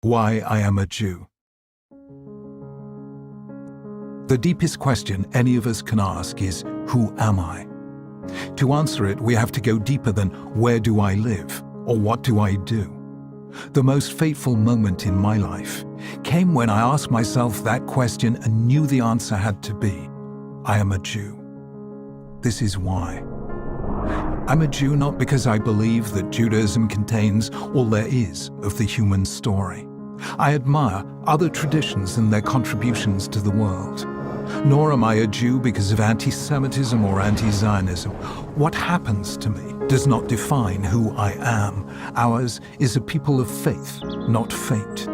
Why I am a Jew. The deepest question any of us can ask is, who am I? To answer it, we have to go deeper than where do I live or what do I do. The most fateful moment in my life came when I asked myself that question and knew the answer had to be, I am a Jew. This is why. I'm a Jew not because I believe that Judaism contains all there is of the human story. I admire other traditions and their contributions to the world. Nor am I a Jew because of anti-Semitism or anti-Zionism. What happens to me does not define who I am. Ours is a people of faith, not fate.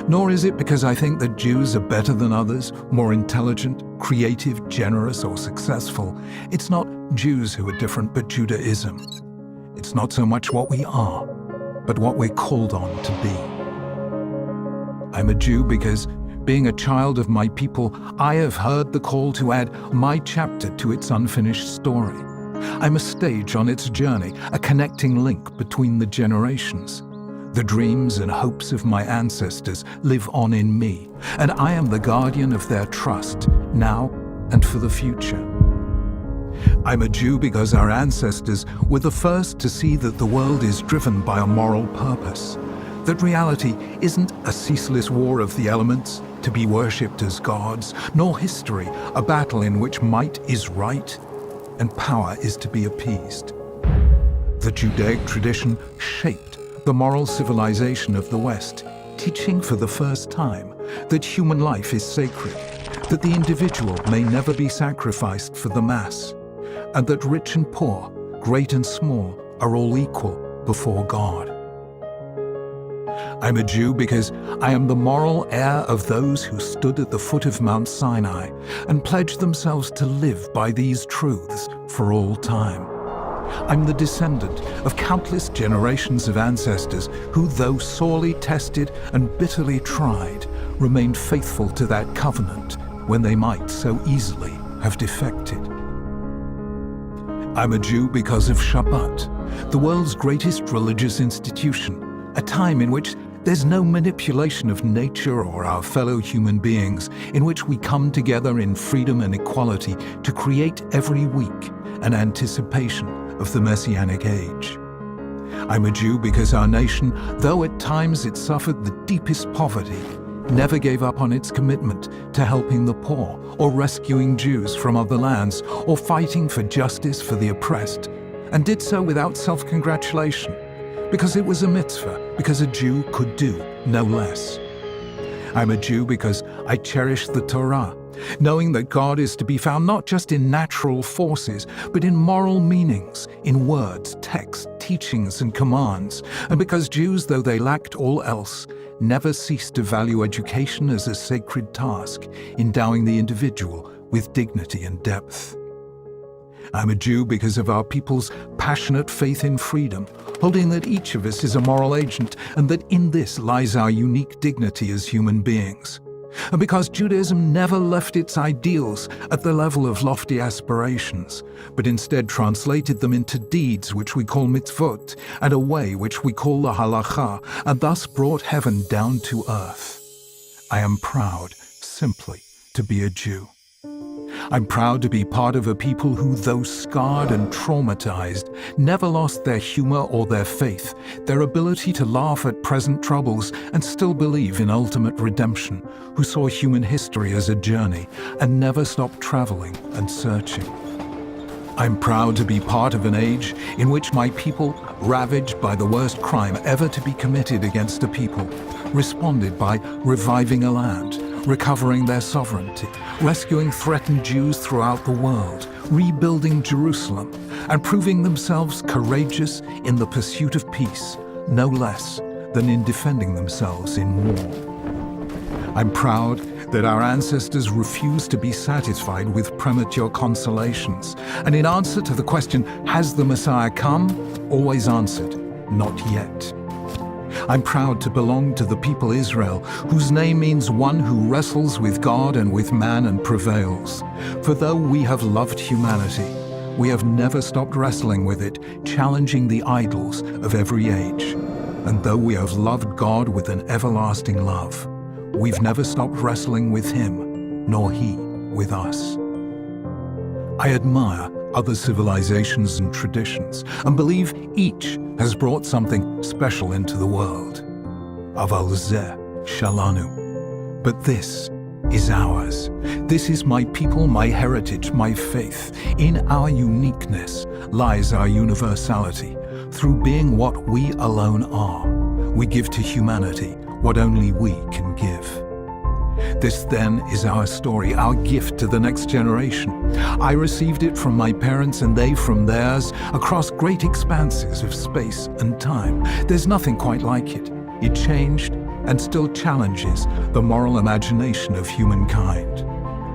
Nor is it because I think that Jews are better than others, more intelligent, creative, generous, or successful. It's not Jews who are different, but Judaism. It's not so much what we are, but what we're called on to be. I'm a Jew because, being a child of my people, I have heard the call to add my chapter to its unfinished story. I'm a stage on its journey, a connecting link between the generations. The dreams and hopes of my ancestors live on in me, and I am the guardian of their trust, now and for the future. I'm a Jew because our ancestors were the first to see that the world is driven by a moral purpose, that reality isn't a ceaseless war of the elements to be worshipped as gods, nor history a battle in which might is right and power is to be appeased. The Judaic tradition shaped the moral civilization of the West, teaching for the first time that human life is sacred, that the individual may never be sacrificed for the mass, and that rich and poor, great and small, are all equal before God. I'm a Jew because I am the moral heir of those who stood at the foot of Mount Sinai and pledged themselves to live by these truths for all time. I'm the descendant of countless generations of ancestors who, though sorely tested and bitterly tried, remained faithful to that covenant when they might so easily have defected. I'm a Jew because of Shabbat, the world's greatest religious institution, a time in which there's no manipulation of nature or our fellow human beings, in which we come together in freedom and equality to create every week an anticipation of the Messianic age. I'm a Jew because our nation, though at times it suffered the deepest poverty, never gave up on its commitment to helping the poor or rescuing Jews from other lands or fighting for justice for the oppressed, and did so without self-congratulation, because it was a mitzvah, because a Jew could do no less. I'm a Jew because I cherish the Torah, knowing that God is to be found not just in natural forces, but in moral meanings, in words, texts, teachings, and commands, and because Jews, though they lacked all else, never ceased to value education as a sacred task, endowing the individual with dignity and depth. I'm a Jew because of our people's passionate faith in freedom, holding that each of us is a moral agent and that in this lies our unique dignity as human beings. And because Judaism never left its ideals at the level of lofty aspirations, but instead translated them into deeds which we call mitzvot, and a way which we call the halakha, and thus brought heaven down to earth. I am proud, simply, to be a Jew. I'm proud to be part of a people who, though scarred and traumatized, never lost their humor or their faith, their ability to laugh at present troubles and still believe in ultimate redemption, who saw human history as a journey and never stopped traveling and searching. I'm proud to be part of an age in which my people, ravaged by the worst crime ever to be committed against a people, responded by reviving a land, recovering their sovereignty, rescuing threatened Jews throughout the world, rebuilding Jerusalem, and proving themselves courageous in the pursuit of peace, no less than in defending themselves in war. I'm proud that our ancestors refused to be satisfied with premature consolations, and in answer to the question, has the Messiah come? Always answered, not yet. I'm proud to belong to the people Israel, whose name means one who wrestles with God and with man and prevails. For though we have loved humanity, we have never stopped wrestling with it, challenging the idols of every age. And though we have loved God with an everlasting love, we've never stopped wrestling with Him, nor He with us. I admire other civilizations and traditions, and believe each has brought something special into the world. Aval zeh shalanu. But this is ours. This is my people, my heritage, my faith. In our uniqueness lies our universality. Through being what we alone are, we give to humanity what only we can give. This then is our story, our gift to the next generation. I received it from my parents and they from theirs, across great expanses of space and time. There's nothing quite like it. It changed and still challenges the moral imagination of humankind.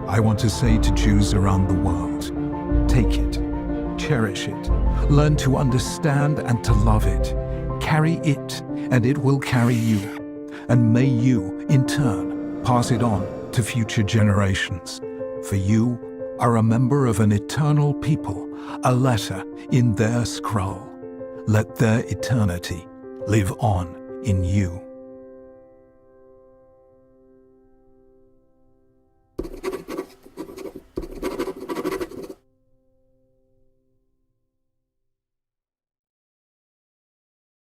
I want to say to Jews around the world, take it, cherish it, learn to understand and to love it. Carry it, and it will carry you. And may you, in turn, pass it on to future generations. For you are a member of an eternal people, a letter in their scroll. Let their eternity live on in you.